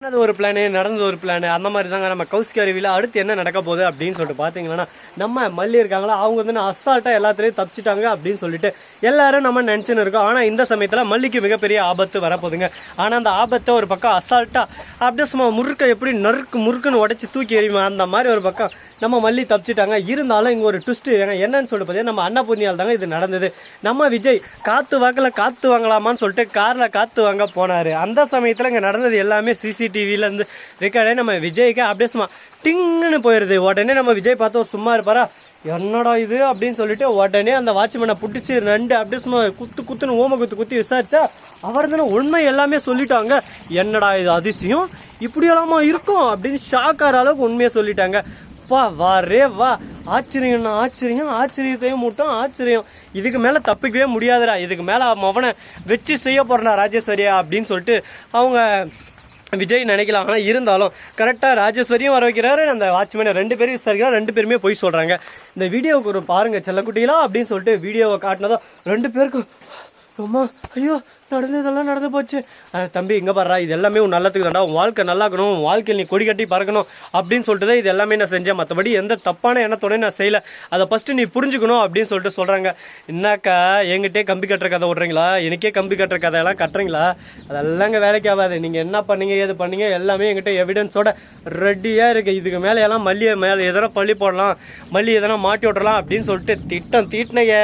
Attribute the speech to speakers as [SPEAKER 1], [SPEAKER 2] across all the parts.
[SPEAKER 1] ஒரு பிளானு நடந்தது ஒரு பிளானு அந்த மாதிரி தாங்க நம்ம கௌசிக் அருவியில் அடுத்து என்ன நடக்க போகுது அப்படின்னு சொல்லிட்டு பார்த்தீங்கன்னா நம்ம மல்லி இருக்காங்களா அவங்க வந்து அசால்ட்டாக எல்லாத்துலேயும் தப்பிச்சிட்டாங்க அப்படின்னு சொல்லிட்டு எல்லாரும் நம்ம நினச்சின்னு இருக்கோம். ஆனால் இந்த சமயத்தில் மல்லிக்கு மிகப்பெரிய ஆபத்து வரப்போகுதுங்க. ஆனால் அந்த ஆபத்தை ஒரு பக்கம் அசால்ட்டாக அப்படியே சும்மா முறுக்க எப்படி முறுக்குன்னு உடச்சி தூக்கி எறியுமா அந்த மாதிரி ஒரு பக்கம் நம்ம மல்லி தப்பிச்சிட்டாங்க. இருந்தாலும் இங்கே ஒரு ட்விஸ்ட் என்னன்னு சொல்லிட்டு பார்த்தீங்கன்னா நம்ம அன்னபூர்ணியால் தாங்க இது நடந்தது. நம்ம விஜய் காற்று வாங்கலாமான்னு சொல்லிட்டு காரில் காற்று வாங்க போனார். அந்த சமயத்தில் இங்கே நடந்தது எல்லாமே சிசிடிவிலேருந்து ரெக்கார்டே நம்ம விஜய்க்கு அப்படியே சும்மா டிங்குன்னு போயிடுது. உடனே நம்ம விஜய் பார்த்து ஒரு சும்மா இருப்பாரா என்னடா இது அப்படின்னு சொல்லிட்டு உடனே அந்த வாட்ச்மேனை பிடிச்சி ரெண்டு அப்படியே சும்மா குத்துன்னு ஓம குத்தி விசாரிச்சா அவர் தானே உண்மை எல்லாமே சொல்லிட்டாங்க. என்னடா இது அதிசயம் இப்படியெல்லாமா இருக்கும் அப்படின்னு ஷாக் ஆகிற அளவுக்கு உண்மையை சொல்லிட்டாங்க. வா ஆச்சரியத்தையும் மூட்டம் ஆச்சரியம். இதுக்கு மேல தப்பிக்கவே முடியாதுடா, இதுக்கு மேல அவனை வச்சு செய்ய போறா ராஜேஸ்வரியா அப்படின்னு சொல்லிட்டு அவங்க விஜய் நினைக்கலாம். ஆனால் இருந்தாலும் கரெக்டாக ராஜேஸ்வரியும் வர வைக்கிறாரு, அந்த வாட்ச்மேனை 2 பேரும் விசாரிக்கிறார். 2 பேருமே போய் சொல்றாங்க. இந்த வீடியோவுக்கு ஒரு பாருங்க செல்லக்குட்டிகளா அப்படின்னு சொல்லிட்டு வீடியோவை காட்டினதும் 2 பேருக்கும் அம்மா ஐயோ நடந்ததெல்லாம் நடந்து போச்சு. தம்பி இங்கே பாடுறா இது எல்லாமே உன் நல்லத்துக்கு தாண்டா, உன் வாழ்க்கை நல்லாக்கணும், உன் வாழ்க்கையில் நீ கொடி கட்டி பறக்கணும் அப்படின்னு சொல்லிட்டு தான் இது எல்லாமே நான் செஞ்சேன். மற்றபடி எந்த தப்பான எண்ணத்தோட நான் செய்யலை, அதை ஃபர்ஸ்ட் நீ புரிஞ்சுக்கணும் அப்படின்னு சொல்லிட்டு சொல்கிறாங்க. என்னக்கா என்கிட்டே கம்பி கட்டுற கதை விட்றீங்களா, எனக்கே கம்பி கட்டுற கதையெல்லாம் கட்டுறீங்களா, அதெல்லாம் இங்கே வேலைக்கு ஆகாது. நீங்கள் என்ன பண்ணீங்க ஏது பண்ணீங்க எல்லாமே என்கிட்ட எவிடன்ஸோட ரெடியாக இருக்குது. இதுக்கு மேலே எல்லாம் மல்லியை மேலே எதனா பள்ளி போடலாம், மல்லி எதனா மாட்டி விட்றலாம் அப்படின்னு சொல்லிட்டு திட்டம் தீட்டினைய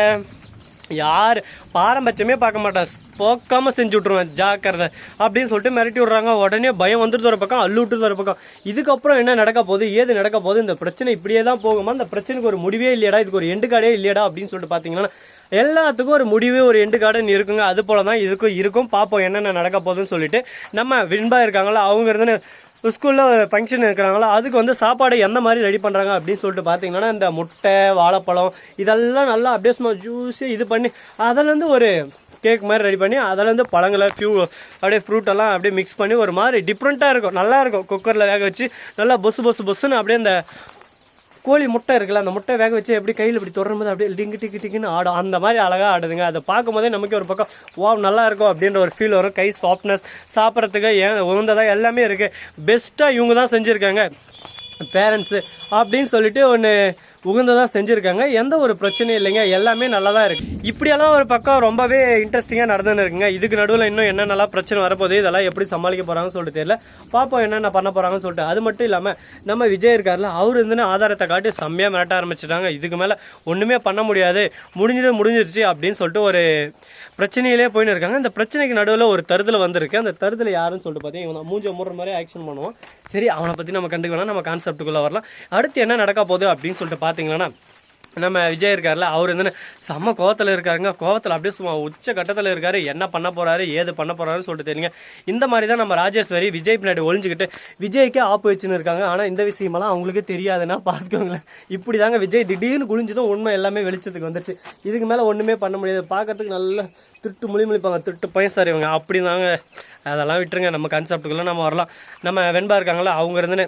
[SPEAKER 1] யார் பாரம்பட்சமே பார்க்க மாட்டேன், போக்காம செஞ்சு விட்ருவேன் ஜாக்கிரதை அப்படின்னு சொல்லிட்டு மிரட்டி விட்றாங்க. உடனே பயம் வந்துட்டு ஒரு பக்கம் அள்ளு விட்டு ஒரு பக்கம். இதுக்கப்புறம் என்ன நடக்க போகுது ஏது நடக்க போகுது, இந்த பிரச்சனை இப்படியே தான் போகுமா, இந்த பிரச்சனைக்கு ஒரு முடிவே இல்லையடா, இதுக்கு ஒரு எண்டு கார்டே இல்லையடா அப்படின்னு சொல்லிட்டு பார்த்தீங்கன்னா எல்லாத்துக்கும் ஒரு முடிவே ஒரு எண்டு கார்டுன்னு இருக்குங்க. அது போல தான் இதுக்கும் இருக்கும். பார்ப்போம் என்னென்ன நடக்க போகுதுன்னு சொல்லிட்டு. நம்ம வின்பா இருக்காங்களா அவங்க இருந்து ஸ்கூலில் ஒரு ஃபங்க்ஷன் இருக்கிறாங்களா அதுக்கு வந்து சாப்பாடு எந்த மாதிரி ரெடி பண்ணுறாங்க அப்படின்னு சொல்லிட்டு பார்த்தீங்கன்னா இந்த முட்டை வாழைப்பழம் இதெல்லாம் நல்லா அப்படியே சும்மா ஜூஸு இது பண்ணி அதிலேருந்து ஒரு கேக் மாதிரி ரெடி பண்ணி அதிலேருந்து பழங்களை அப்படியே ஃப்ரூட்டெல்லாம் அப்படியே மிக்ஸ் பண்ணி ஒரு மாதிரி டிஃப்ரெண்ட்டாக இருக்கும், நல்லா இருக்கும். குக்கரில் வேக வச்சு நல்லா பொசுன்னு அப்படியே இந்த கோழி முட்டை இருக்குல்ல அந்த முட்டை வேக வச்சு எப்படி கையில் இப்படி தொடரும்போது அப்படியே டிங்குன்னு ஆடும். அந்த மாதிரி அழகாக ஆடுதுங்க. அதை பார்க்கும்போதே நமக்கு ஒரு பக்கம் நல்லா இருக்கும் அப்படின்ற ஒரு ஃபீல் வரும். கை சாஃப்ட்னஸ் சாப்பிட்றதுக்கு உகந்ததாக எல்லாமே இருக்குது. பெஸ்ட்டாக இவங்க தான் செஞ்சுருக்காங்க பேரண்ட்ஸு அப்படின்னு சொல்லிட்டு ஒன்று உகந்ததாக செஞ்சுருக்காங்க. எந்த ஒரு பிரச்சனையும் இல்லைங்க, எல்லாமே நல்லா தான் இருக்குது. இப்படியெல்லாம் ஒரு பக்கம் ரொம்பவே இன்ட்ரெஸ்டிங்காக நடந்துன்னு இருக்குங்க. இதுக்கு நடுவில் இன்னும் என்னென்னலாம் பிரச்சனை வரப்போகுது, இதெல்லாம் எப்படி சமாளிக்க போகிறாங்கன்னு சொல்லிட்டு தெரியல. பார்ப்போம் என்னென்ன பண்ண போகிறாங்கன்னு சொல்லிட்டு. அது மட்டும் இல்லாமல் நம்ம விஜய் இருக்கார்ல அவர் இருந்துன்னு ஆதாரத்தை காட்டி செம்மையாக மிரட்ட ஆரம்பிச்சிட்டாங்க. இதுக்கு மேலே ஒன்றுமே பண்ண முடியாது, முடிஞ்சிருச்சு அப்படின்னு சொல்லிட்டு ஒரு பிரச்சனையிலே போயின்னு இருக்காங்க. இந்த பிரச்சனைக்கு நடுவில் ஒரு தருதல் வந்திருக்கு. அந்த தருதல் யாருன்னு சொல்லிட்டு பார்த்தீங்கன்னா மூஞ்ச மூடுற மாதிரி ஆக்ஷன் பண்ணுவோம். சரி அவனை பற்றி நம்ம கண்டுக்க வேணாம், நம்ம கான்செப்டுக்குள்ளே வரலாம். அடுத்து என்ன நடக்க போகுது அப்படின்னு சொல்லிட்டு பார்த்தீங்கன்னா நம்ம விஜய் இருக்கார்ல அவர் வந்து செம்ம கோவத்தில் இருக்காருங்க. கோவத்தில் அப்படியே சும்மா உச்ச கட்டத்தில் இருக்காரு. என்ன பண்ண போறாரு ஏது பண்ண போறாருன்னு சொல்லிட்டு தெரியுங்க. இந்த மாதிரி தான் நம்ம ராஜேஸ்வரி விஜய் பின்னாடி ஒழிஞ்சுக்கிட்டு விஜய்க்கே ஆப்பு வச்சுன்னு இருக்காங்க. ஆனால் இந்த விஷயமெல்லாம் அவங்களுக்கு தெரியாதுன்னா பார்த்துக்கோங்களேன். இப்படி தாங்க விஜய் திடீர்னு குளிஞ்சதும் உண்மை எல்லாமே வெளிச்சத்துக்கு வந்துருச்சு. இதுக்கு மேலே ஒன்றுமே பண்ண முடியாது. பார்க்கறதுக்கு நல்ல திருட்டு முழிப்பாங்க, திருட்டு பையன் சார் இவங்க அப்படி தாங்க. அதெல்லாம் விட்டுருங்க, நம்ம கான்செப்டுக்குள்ளே நம்ம வரலாம். நம்ம வெண்பா இருக்காங்களா அவங்க இருந்துன்னு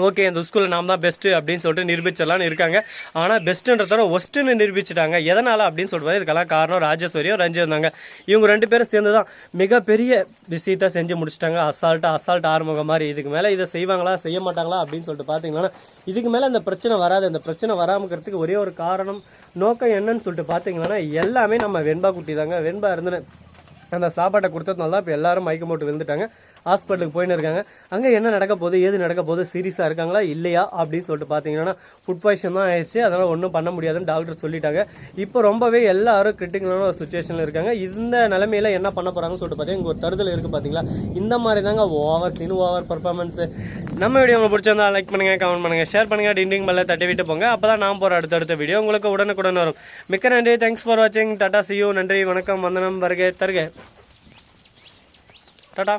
[SPEAKER 1] ஓகே இந்த ஸ்கூலில் நாம் தான் பெஸ்ட்டு அப்படின்னு சொல்லிட்டு நிரூபிச்சிடலான்னு இருக்காங்க. ஆனால் பெஸ்ட்டுன்றத ஒஸ்ட்டுன்னு நிரூபிச்சிட்டாங்க. எதனால் அப்படின்னு சொல்லிட்டு இதுக்கெல்லாம் காரணம் ராஜேஸ்வரியும் ரஞ்சி இருந்தாங்க. இவங்க 2 பேரும் சேர்ந்து தான் மிகப்பெரிய விஷயத்தை செஞ்சு முடிச்சிட்டாங்க. அசால்ட் ஆறுமுகம் மாதிரி. இதுக்கு மேலே இதை செய்வாங்களா செய்ய மாட்டாங்களா அப்படின்னு சொல்லிட்டு பார்த்தீங்கன்னா இதுக்கு மேலே இந்த பிரச்சனை வராது. இந்த பிரச்சனை வராமக்கிறதுக்கு ஒரே ஒரு காரணம் நோக்கம் என்னன்னு சொல்லிட்டு பார்த்தீங்கன்னா எல்லாமே நம்ம வெண்பா குட்டி தாங்க. வெண்பா இருந்து அந்த சாப்பாட்டை கொடுத்ததுனால தான் இப்போ எல்லாரும் மயக்கம் போட்டு விழுந்துட்டாங்க. ஹாஸ்பிட்டலுக்கு போயின்னு இருக்காங்க. அங்கே என்ன நடக்க போகுது ஏது நடக்க போகுது, சீரியஸாக இருக்காங்களா இல்லையா அப்படின்னு சொல்லிட்டு பார்த்தீங்கன்னா ஃபுட் பாய்சன் தான் ஆயிடுச்சு. அதனால் ஒன்றும் பண்ண முடியாதுன்னு டாக்டர் சொல்லிட்டாங்க. இப்போ ரொம்பவே எல்லாரும் கிரிட்டிக்கலான ஒரு சுச்சுவேஷனில் இருக்காங்க. இந்த நிலைமையில என்ன பண்ண போகிறாங்கன்னு சொல்லிட்டு பார்த்தீங்கன்னா இங்கே ஒரு தருதல் இருக்குது பார்த்தீங்களா. இந்த மாதிரி தாங்க ஓவர் பர்ஃபார்மன்ஸு. நம்ம வீடியோ உங்களுக்கு பிடிச்சிருந்தா லைக் பண்ணுங்கள், கமெண்ட் பண்ணுங்கள், ஷேர் பண்ணுங்கள், டிண்டிங் பெல்ல தட்டி விட்டு போங்க. அப்போ தான் நான் போகிற அடுத்தடுத்த வீடியோ உங்களுக்கு உடனுக்குடன் வரும். மிக்க நன்றி, தேங்க்ஸ் ஃபார் வாட்சிங். டாடா, see you, நன்றி, வணக்கம், வந்தனம், வருக தருக, டாடா.